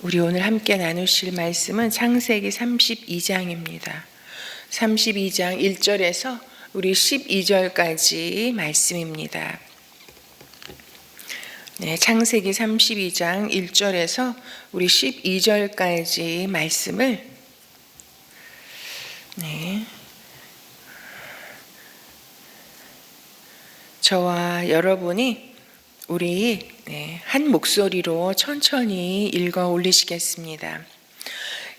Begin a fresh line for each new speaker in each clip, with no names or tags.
우리 오늘 함께 나누실 말씀은 창세기 32장입니다. 32장 1절에서 우리 12절까지 말씀입니다. 네, 창세기 32장 1절에서 우리 12절까지 말씀을 저와 여러분이 우리 한 목소리로 천천히 읽어 올리시겠습니다.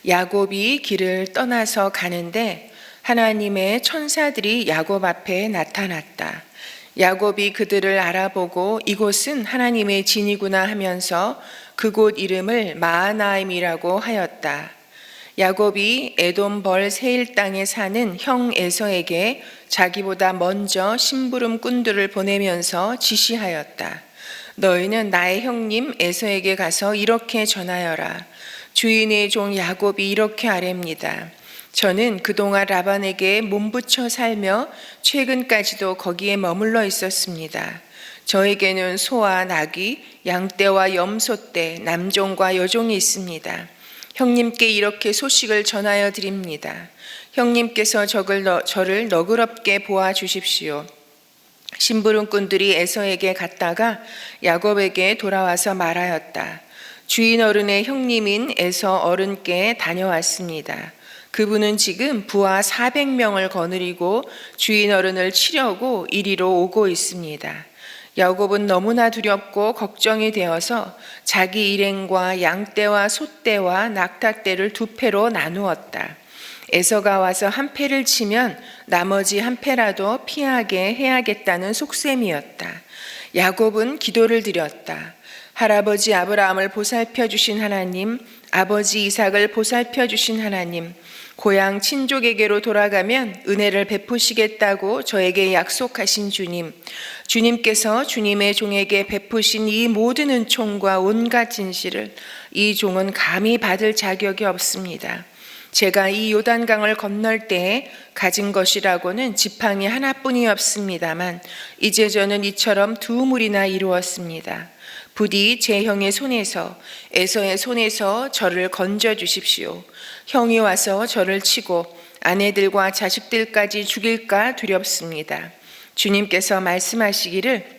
야곱이 길을 떠나서 가는데 하나님의 천사들이 야곱 앞에 나타났다. 야곱이 그들을 알아보고 이곳은 하나님의 진이구나 하면서 그곳 이름을 마하나임이라고 하였다. 야곱이 에돔 벌 세일 땅에 사는 형 에서에게 자기보다 먼저 심부름꾼들을 보내면서 지시하였다. 너희는 나의 형님 에서에게 가서 이렇게 전하여라. 주인의 종 야곱이 이렇게 아뢰입니다. 저는 그동안 라반에게 몸부쳐 살며 최근까지도 거기에 머물러 있었습니다. 저에게는 소와 나귀, 양떼와 염소떼, 남종과 여종이 있습니다. 형님께 이렇게 소식을 전하여 드립니다. 형님께서 저를 너그럽게 보아 주십시오. 심부름꾼들이 에서에게 갔다가 야곱에게 돌아와서 말하였다. 주인 어른의 형님인 에서 어른께 다녀왔습니다. 그분은 지금 부하 400명을 거느리고 주인 어른을 치려고 이리로 오고 있습니다. 야곱은 너무나 두렵고 걱정이 되어서 자기 일행과 양떼와 소떼와 낙타떼를 두 패로 나누었다. 에서가 와서 한 패를 치면 나머지 한 패라도 피하게 해야겠다는 속셈이었다. 야곱은 기도를 드렸다. 할아버지 아브라함을 보살펴 주신 하나님, 아버지 이삭을 보살펴 주신 하나님, 고향 친족에게로 돌아가면 은혜를 베푸시겠다고 저에게 약속하신 주님, 주님께서 주님의 종에게 베푸신 이 모든 은총과 온갖 진실을 이 종은 감히 받을 자격이 없습니다. 제가 이 요단강을 건널 때에 가진 것이라고는 지팡이 하나뿐이었습니다만 이제 저는 이처럼 두 무리나 이루었습니다. 부디 제 형의 손에서 에서의 손에서 저를 건져 주십시오. 형이 와서 저를 치고 아내들과 자식들까지 죽일까 두렵습니다. 주님께서 말씀하시기를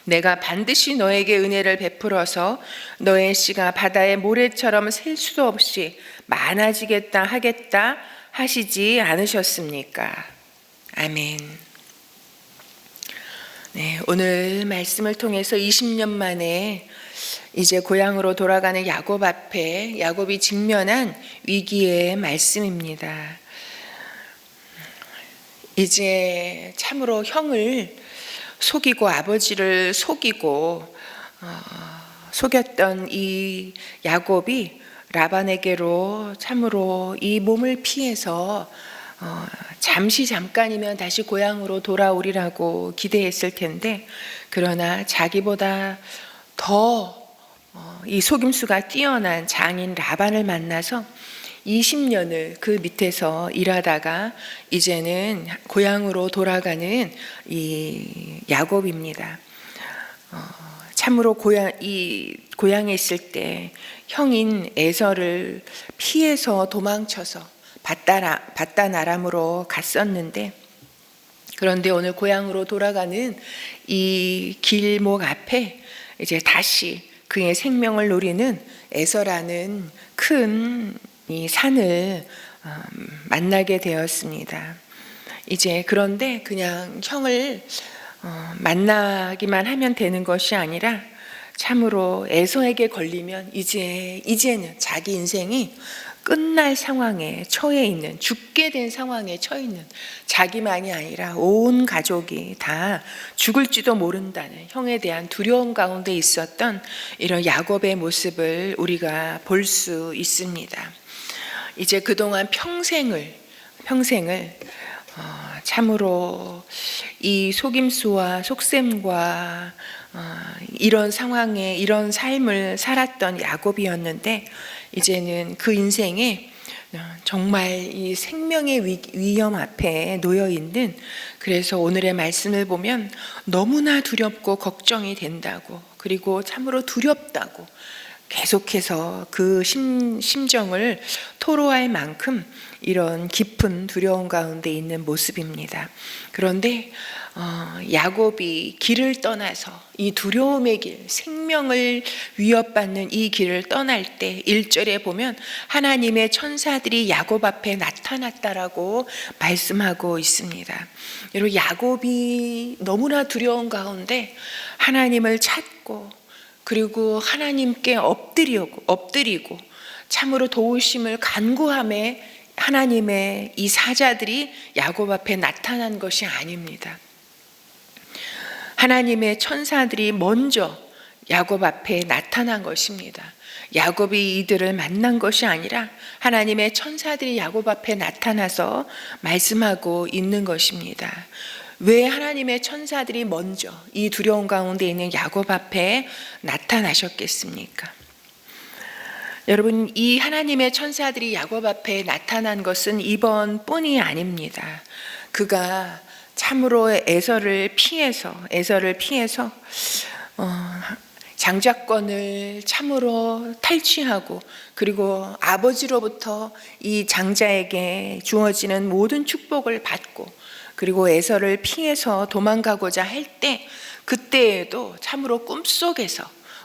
내가 반드시 너에게 은혜를 베풀어서 너의 씨가 바다의 모래처럼 셀 수도 없이 많아지겠다 하겠다 하시지 않으셨습니까? 아멘. 네, 오늘 말씀을 통해서 20년 만에 이제 고향으로 돌아가는 야곱 앞에 야곱이 직면한 위기의 말씀입니다. 이제 참으로 형을 속이고 아버지를 속이고 속였던 이 야곱이 라반에게로 참으로 이 몸을 피해서 잠깐이면 다시 고향으로 돌아오리라고 기대했을 텐데 그러나 자기보다 더 이 속임수가 뛰어난 장인 라반을 만나서 20년을 그 밑에서 일하다가 이제는 고향으로 돌아가는 이 야곱입니다. 참으로 고향에 있을 때 형인 에서를 피해서 도망쳐서 바단 아람으로 갔었는데 그런데 오늘 고향으로 돌아가는 이 길목 앞에 이제 다시 그의 생명을 노리는 에서라는 큰 이 산을 만나게 되었습니다. 이제 그런데 그냥 형을 만나기만 하면 되는 것이 아니라 참으로 에서에게 걸리면 이제는 자기 인생이 끝날 상황에 처해 있는, 죽게 된 상황에 처해 있는 자기만이 아니라 온 가족이 다 죽을지도 모른다는 형에 대한 두려움 가운데 있었던 이런 야곱의 모습을 우리가 볼 수 있습니다. 이제 그동안 평생을 참으로 이 속임수와 속셈과 이런 상황에 이런 삶을 살았던 야곱이었는데 이제는 그 인생에 정말 이 생명의 위험 앞에 놓여 있는, 그래서 오늘의 말씀을 보면 너무나 두렵고 걱정이 된다고, 그리고 참으로 두렵다고 계속해서 그 심정을 토로할 만큼 이런 깊은 두려움 가운데 있는 모습입니다. 그런데 야곱이 길을 떠나서 이 두려움의 길, 생명을 위협받는 이 길을 떠날 때 1절에 보면 하나님의 천사들이 야곱 앞에 나타났다라고 말씀하고 있습니다. 여러분, 야곱이 너무나 두려운 가운데 하나님을 찾고 그리고 하나님께 엎드리고 참으로 도우심을 간구함에 하나님의 이 사자들이 야곱 앞에 나타난 것이 아닙니다. 하나님의 천사들이 먼저 야곱 앞에 나타난 것입니다. 야곱이 이들을 만난 것이 아니라 하나님의 천사들이 야곱 앞에 나타나서 말씀하고 있는 것입니다. 왜 하나님의 천사들이 먼저 이 두려움 가운데 있는 야곱 앞에 나타나셨겠습니까? 여러분, 이 하나님의 천사들이 야곱 앞에 나타난 것은 이번뿐이 아닙니다. 그가 참으로 에서를 피해서 장자권을 참으로 탈취하고 그리고 아버지로부터 이 장자에게 주어지는 모든 축복을 받고 그리고 에서를 피해서 도망가고자 할 때, 그때에도 참으로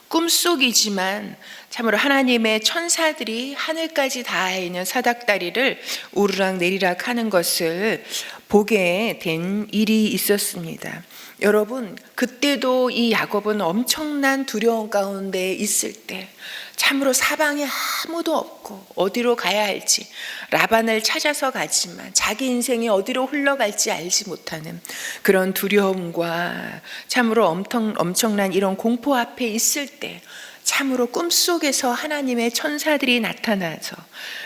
꿈속이지만 참으로 하나님의 천사들이 하늘까지 닿아 있는 사닥다리를 오르락 내리락 하는 것을 보게 된 일이 있었습니다. 여러분, 그때도 이 야곱은 엄청난 두려움 가운데 있을 때 참으로 사방에 아무도 없고 어디로 가야 할지, 라반을 찾아서 가지만 자기 인생이 어디로 흘러갈지 알지 못하는 그런 두려움과 참으로 엄청난 이런 공포 앞에 있을 때 참으로 꿈속에서 하나님의 천사들이 나타나서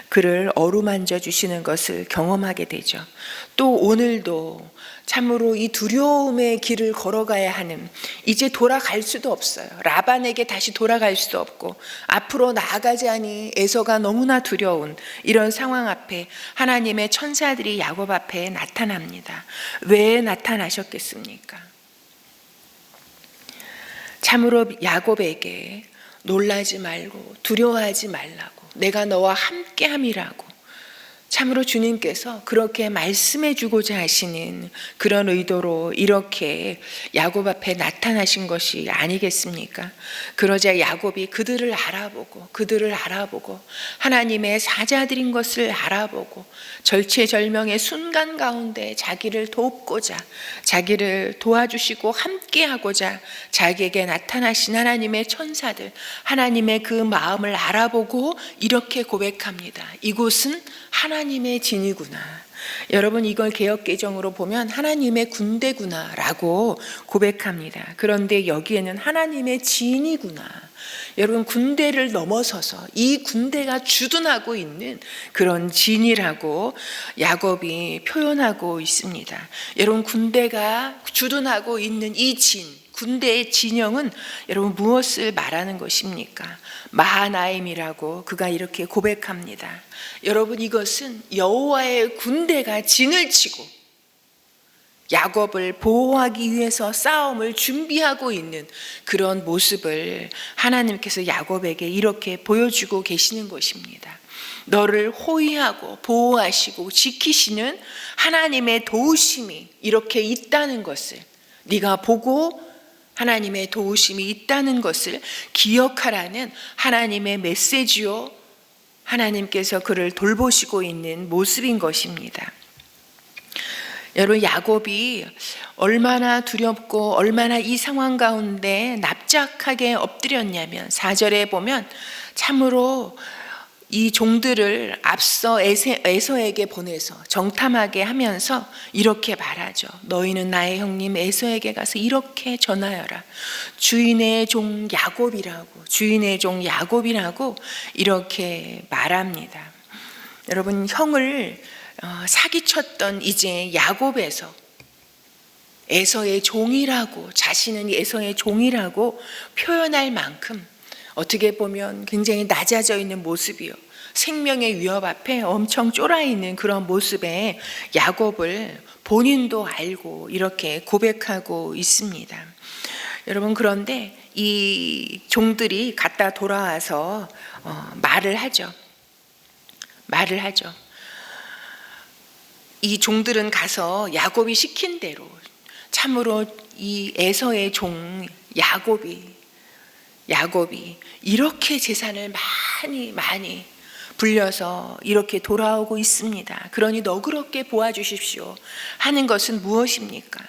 그를 어루만져 주시는 것을 경험하게 되죠. 또 오늘도 참으로 이 두려움의 길을 걸어가야 하는, 이제 돌아갈 수도 없어요. 라반에게 다시 돌아갈 수도 없고 앞으로 나아가지 않니 에서가 너무나 두려운 이런 상황 앞에 하나님의 천사들이 야곱 앞에 나타납니다. 왜 나타나셨겠습니까? 참으로 야곱에게 놀라지 말고 두려워하지 말라고, 내가 너와 함께함이라고 참으로 주님께서 그렇게 말씀해 주고자 하시는 그런 의도로 이렇게 야곱 앞에 나타나신 것이 아니겠습니까? 그러자 야곱이 그들을 알아보고 하나님의 사자들인 것을 알아보고 절체절명의 순간 가운데 자기를 돕고자, 자기를 도와주시고 함께하고자 자기에게 나타나신 하나님의 천사들, 하나님의 그 마음을 알아보고 이렇게 고백합니다. 이곳은 하나님의 진이구나. 여러분, 이걸 개역개정으로 보면 하나님의 군대구나라고 고백합니다. 그런데 여기에는 하나님의 진이구나. 여러분, 군대를 넘어서서 이 군대가 주둔하고 있는 그런 진이라고 야곱이 표현하고 있습니다. 여러분, 군대가 주둔하고 있는 이 진, 군대의 진영은 여러분 무엇을 말하는 것입니까? 마하나임이라고 그가 이렇게 고백합니다. 여러분, 이것은 여호와의 군대가 진을 치고 야곱을 보호하기 위해서 싸움을 준비하고 있는 그런 모습을 하나님께서 야곱에게 이렇게 보여주고 계시는 것입니다. 너를 호위하고 보호하시고 지키시는 하나님의 도우심이 이렇게 있다는 것을 네가 보고 하나님의 도우심이 있다는 것을 기억하라는 하나님의 메시지요, 하나님께서 그를 돌보시고 있는 모습인 것입니다. 여러분, 야곱이 얼마나 두렵고 얼마나 이 상황 가운데 납작하게 엎드렸냐면 4절에 보면 참으로 이 종들을 앞서 에서에게 보내서 정탐하게 하면서 이렇게 말하죠. 너희는 나의 형님 에서에게 가서 이렇게 전하여라. 주인의 종 야곱이라고 이렇게 말합니다. 여러분, 형을 사기쳤던 이제 야곱에서 에서의 종이라고, 자신은 에서의 종이라고 표현할 만큼 어떻게 보면 굉장히 낮아져 있는 모습이요, 생명의 위협 앞에 엄청 쫄아 있는 그런 모습의 야곱을 본인도 알고 이렇게 고백하고 있습니다. 여러분, 그런데 이 종들이 갔다 돌아와서 말을 하죠. 이 종들은 가서 야곱이 시킨 대로, 참으로 이 에서의 종 야곱이 이렇게 재산을 많이 불려서 이렇게 돌아오고 있습니다. 그러니 너그럽게 보아주십시오 하는 것은 무엇입니까?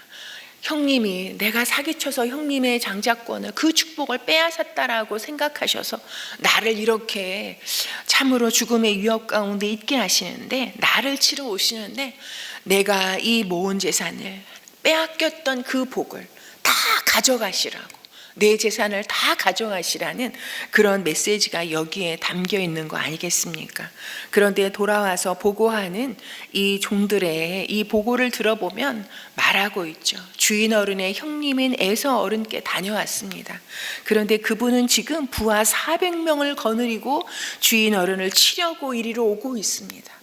형님이, 내가 사기쳐서 형님의 장자권을, 그 축복을 빼앗았다라고 생각하셔서 나를 이렇게 참으로 죽음의 위협 가운데 있게 하시는데, 나를 치러 오시는데 내가 이 모은 재산을, 빼앗겼던 그 복을 다 가져가시라고, 내 재산을 다 가져가시라는 그런 메시지가 여기에 담겨 있는 거 아니겠습니까? 그런데 돌아와서 보고하는 이 종들의 이 보고를 들어보면 말하고 있죠. 주인 어른의 형님인 에서 어른께 다녀왔습니다. 그런데 그분은 지금 부하 400명을 거느리고 주인 어른을 치려고 이리로 오고 있습니다.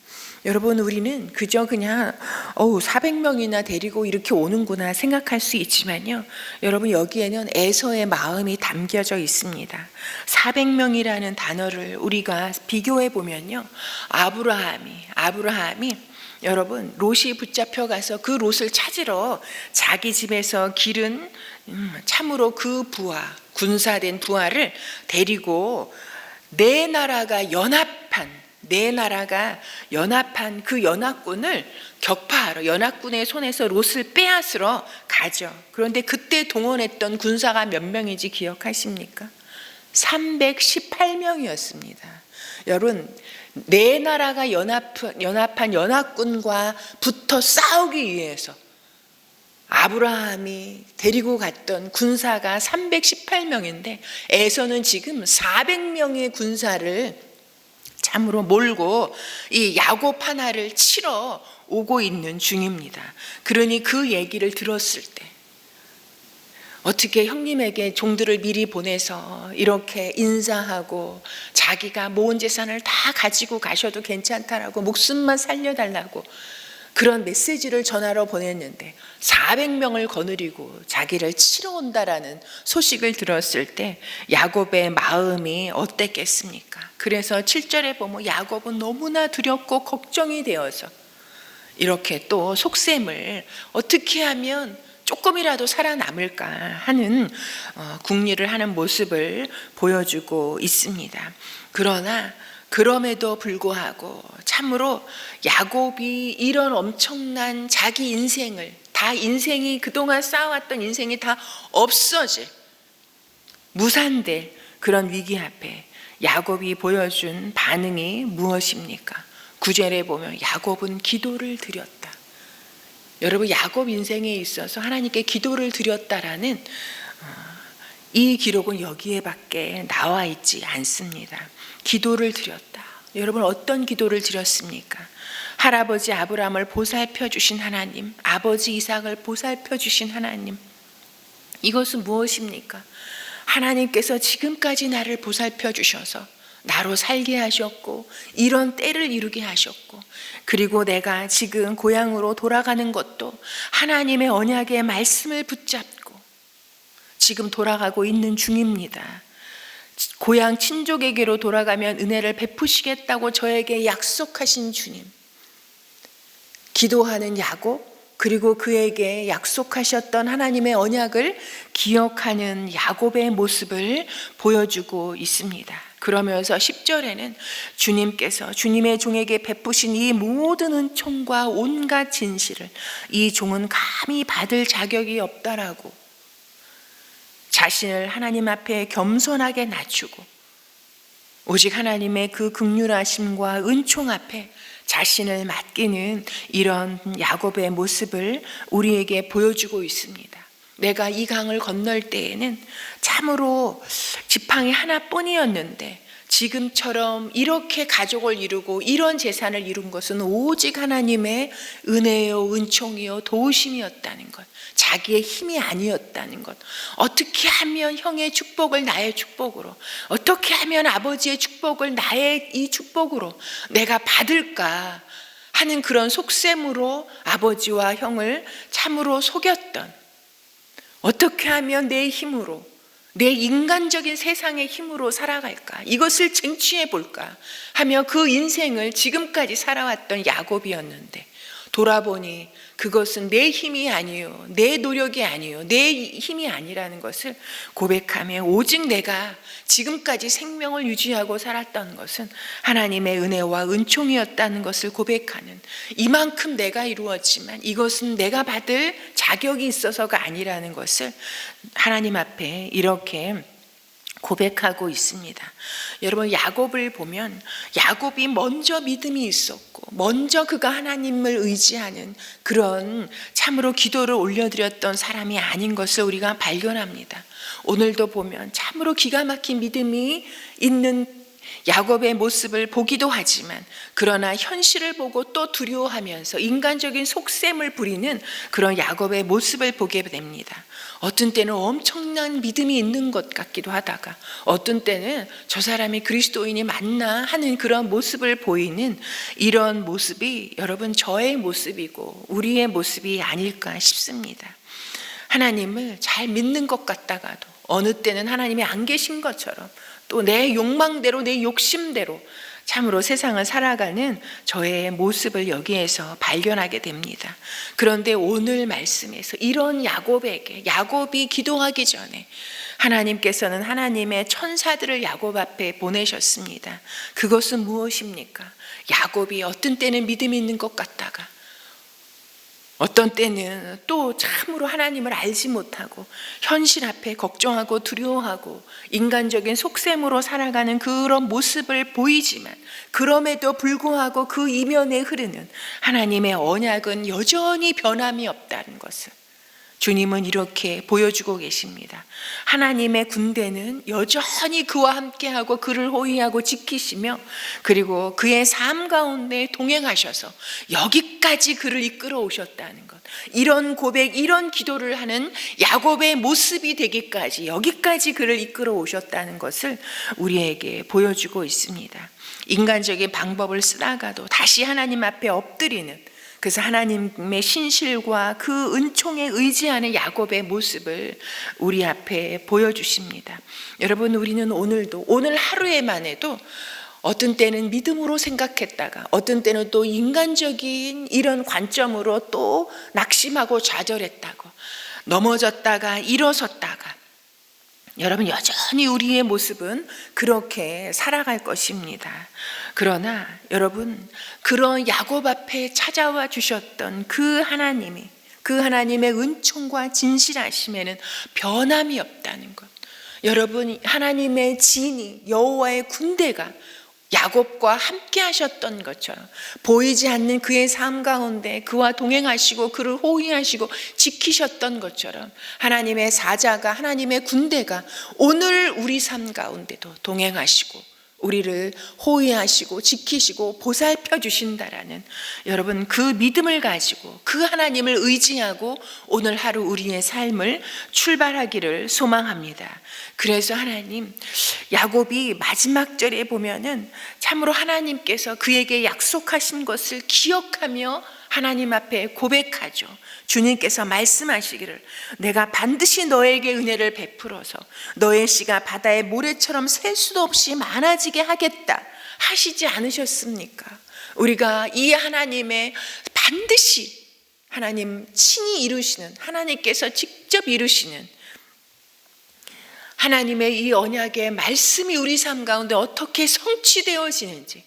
여러분, 우리는 그저 그냥 400명이나 데리고 이렇게 오는구나 생각할 수 있지만요, 여러분, 여기에는 에서의 마음이 담겨져 있습니다. 400명이라는 단어를 우리가 비교해 보면요, 아브라함이 여러분, 롯이 붙잡혀 가서 그 롯을 찾으러 자기 집에서 기른 참으로 그 부하, 군사된 부하를 데리고 네 나라가 연합한 그 연합군을 격파하러, 연합군의 손에서 롯을 빼앗으러 가죠. 그런데 그때 동원했던 군사가 몇 명인지 기억하십니까? 318명이었습니다. 여러분, 네 나라가 연합한 연합군과 붙어 싸우기 위해서 아브라함이 데리고 갔던 군사가 318명인데 에서는 지금 400명의 군사를 참으로 몰고 이 야곱 하나를 치러 오고 있는 중입니다. 그러니 그 얘기를 들었을 때, 어떻게 형님에게 종들을 미리 보내서 이렇게 인사하고 자기가 모은 재산을 다 가지고 가셔도 괜찮다라고, 목숨만 살려달라고 그런 메시지를 전하러 보냈는데 400명을 거느리고 자기를 치러 온다라는 소식을 들었을 때 야곱의 마음이 어땠겠습니까? 그래서 7절에 보면 야곱은 너무나 두렵고 걱정이 되어서 이렇게 또 속셈을 어떻게 하면 조금이라도 살아남을까 하는 궁리를 하는 모습을 보여주고 있습니다. 그러나 그럼에도 불구하고 참으로 야곱이 이런 엄청난 자기 인생을 인생이 그동안 쌓아왔던 인생이 다 없어질, 무산될 그런 위기 앞에 야곱이 보여준 반응이 무엇입니까? 9절에 보면 야곱은 기도를 드렸다. 여러분, 야곱 인생에 있어서 하나님께 기도를 드렸다라는 이 기록은 여기에밖에 나와 있지 않습니다. 기도를 드렸다. 여러분, 어떤 기도를 드렸습니까? 할아버지 아브라함을 보살펴 주신 하나님, 아버지 이삭을 보살펴 주신 하나님, 이것은 무엇입니까? 하나님께서 지금까지 나를 보살펴 주셔서 나로 살게 하셨고 이런 때를 이루게 하셨고, 그리고 내가 지금 고향으로 돌아가는 것도 하나님의 언약의 말씀을 붙잡고 지금 돌아가고 있는 중입니다. 고향 친족에게로 돌아가면 은혜를 베푸시겠다고 저에게 약속하신 주님, 기도하는 야곱, 그리고 그에게 약속하셨던 하나님의 언약을 기억하는 야곱의 모습을 보여주고 있습니다. 그러면서 10절에는 주님께서 주님의 종에게 베푸신 이 모든 은총과 온갖 진실을 이 종은 감히 받을 자격이 없다라고 자신을 하나님 앞에 겸손하게 낮추고 오직 하나님의 그 긍휼하심과 은총 앞에 자신을 맡기는 이런 야곱의 모습을 우리에게 보여주고 있습니다. 내가 이 강을 건널 때에는 참으로 지팡이 하나뿐이었는데 지금처럼 이렇게 가족을 이루고 이런 재산을 이룬 것은 오직 하나님의 은혜요, 은총이요, 도우심이었다는 것, 자기의 힘이 아니었다는 것, 어떻게 하면 형의 축복을 나의 축복으로, 어떻게 하면 아버지의 축복을 나의 이 축복으로 내가 받을까 하는 그런 속셈으로 아버지와 형을 참으로 속였던, 어떻게 하면 내 힘으로, 내 인간적인 세상의 힘으로 살아갈까? 이것을 쟁취해 볼까? 하며 그 인생을 지금까지 살아왔던 야곱이었는데, 돌아보니 그것은 내 힘이 아니요, 내 노력이 아니요, 내 힘이 아니라는 것을 고백하며, 오직 내가 지금까지 생명을 유지하고 살았던 것은 하나님의 은혜와 은총이었다는 것을 고백하는, 이만큼 내가 이루었지만 이것은 내가 받을 자격이 있어서가 아니라는 것을 하나님 앞에 이렇게 고백하고 있습니다. 여러분, 야곱을 보면 야곱이 먼저 믿음이 있었고 먼저 그가 하나님을 의지하는 그런 참으로 기도를 올려드렸던 사람이 아닌 것을 우리가 발견합니다. 오늘도 보면 참으로 기가 막힌 믿음이 있는 야곱의 모습을 보기도 하지만, 그러나 현실을 보고 또 두려워하면서 인간적인 속셈을 부리는 그런 야곱의 모습을 보게 됩니다. 어떤 때는 엄청난 믿음이 있는 것 같기도 하다가, 어떤 때는 저 사람이 그리스도인이 맞나 하는 그런 모습을 보이는 이런 모습이 여러분 저의 모습이고 우리의 모습이 아닐까 싶습니다. 하나님을 잘 믿는 것 같다가도 어느 때는 하나님이 안 계신 것처럼, 또 내 욕망대로, 내 욕심대로 참으로 세상을 살아가는 저의 모습을 여기에서 발견하게 됩니다. 그런데 오늘 말씀에서 이런 야곱에게, 야곱이 기도하기 전에 하나님께서는 하나님의 천사들을 야곱 앞에 보내셨습니다. 그것은 무엇입니까? 야곱이 어떤 때는 믿음이 있는 것 같다가 어떤 때는 또 참으로 하나님을 알지 못하고 현실 앞에 걱정하고 두려워하고 인간적인 속셈으로 살아가는 그런 모습을 보이지만, 그럼에도 불구하고 그 이면에 흐르는 하나님의 언약은 여전히 변함이 없다는 것을 주님은 이렇게 보여주고 계십니다. 하나님의 군대는 여전히 그와 함께하고 그를 호위하고 지키시며, 그리고 그의 삶 가운데 동행하셔서 여기까지 그를 이끌어 오셨다는 것, 이런 고백, 이런 기도를 하는 야곱의 모습이 되기까지 여기까지 그를 이끌어 오셨다는 것을 우리에게 보여주고 있습니다. 인간적인 방법을 쓰다가도 다시 하나님 앞에 엎드리는, 그래서 하나님의 신실과 그 은총에 의지하는 야곱의 모습을 우리 앞에 보여주십니다. 여러분, 우리는 오늘도, 오늘 하루에만 해도 어떤 때는 믿음으로 생각했다가 어떤 때는 또 인간적인 이런 관점으로 또 낙심하고 좌절했다고, 넘어졌다가 일어섰다가, 여러분 여전히 우리의 모습은 그렇게 살아갈 것입니다. 그러나 여러분, 그런 야곱 앞에 찾아와 주셨던 그 하나님이, 그 하나님의 은총과 진실하심에는 변함이 없다는 것. 여러분, 하나님의 진이, 여호와의 군대가 야곱과 함께 하셨던 것처럼, 보이지 않는 그의 삶 가운데 그와 동행하시고 그를 호위하시고 지키셨던 것처럼, 하나님의 사자가, 하나님의 군대가 오늘 우리 삶 가운데도 동행하시고 우리를 호위하시고 지키시고 보살펴 주신다라는, 여러분 그 믿음을 가지고 그 하나님을 의지하고 오늘 하루 우리의 삶을 출발하기를 소망합니다. 그래서 하나님, 야곱이 마지막 절에 보면은 참으로 하나님께서 그에게 약속하신 것을 기억하며 하나님 앞에 고백하죠. 주님께서 말씀하시기를, 내가 반드시 너에게 은혜를 베풀어서 너의 씨가 바다의 모래처럼 셀 수도 없이 많아지게 하겠다 하시지 않으셨습니까? 우리가 이 하나님의 반드시, 하나님 친히 이루시는, 하나님께서 직접 이루시는 하나님의 이 언약의 말씀이 우리 삶 가운데 어떻게 성취되어지는지,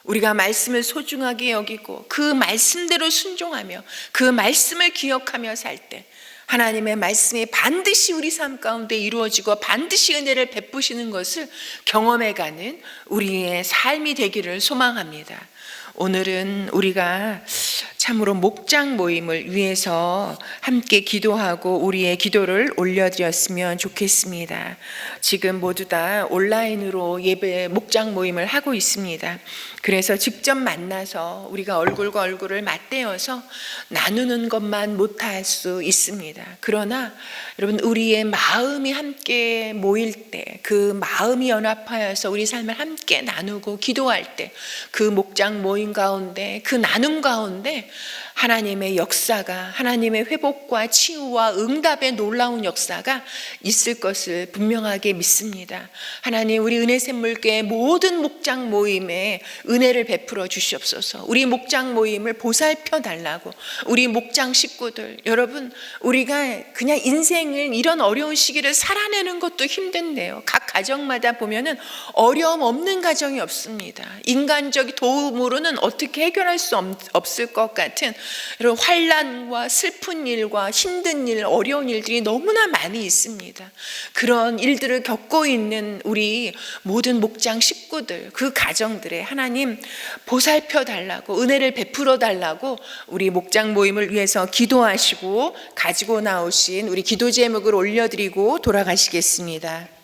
우리가 말씀을 소중하게 여기고 그 말씀대로 순종하며 그 말씀을 기억하며 살 때 하나님의 말씀이 반드시 우리 삶 가운데 이루어지고 반드시 은혜를 베푸시는 것을 경험해가는 우리의 삶이 되기를 소망합니다. 오늘은 우리가 참으로 목장 모임을 위해서 함께 기도하고 우리의 기도를 올려드렸으면 좋겠습니다. 지금 모두 다 온라인으로 예배 목장 모임을 하고 있습니다. 그래서 직접 만나서 우리가 얼굴과 얼굴을 맞대어서 나누는 것만 못할 수 있습니다. 그러나 여러분, 우리의 마음이 함께 모일 때, 그 마음이 연합하여서 우리 삶을 함께 나누고 기도할 때, 그 목장 모임 가운데, 그 나눔 가운데 하나님의 역사가, 하나님의 회복과 치유와 응답의 놀라운 역사가 있을 것을 분명하게 믿습니다. 하나님, 우리 은혜샘물교회 모든 목장 모임에 은혜를 베풀어 주시옵소서. 우리 목장 모임을 보살펴 달라고. 우리 목장 식구들, 여러분, 우리가 그냥 인생을 이런 어려운 시기를 살아내는 것도 힘든데요, 각 가정마다 보면은 어려움 없는 가정이 없습니다. 인간적 도움으로는 어떻게 해결할 수 없을 것 같은 이런 환난과 슬픈 일과 힘든 일, 어려운 일들이 너무나 많이 있습니다. 그런 일들을 겪고 있는 우리 모든 목장 식구들, 그 가정들의 하나님 보살펴 달라고, 은혜를 베풀어 달라고 우리 목장 모임을 위해서 기도하시고 가지고 나오신 우리 기도 제목을 올려드리고 돌아가시겠습니다.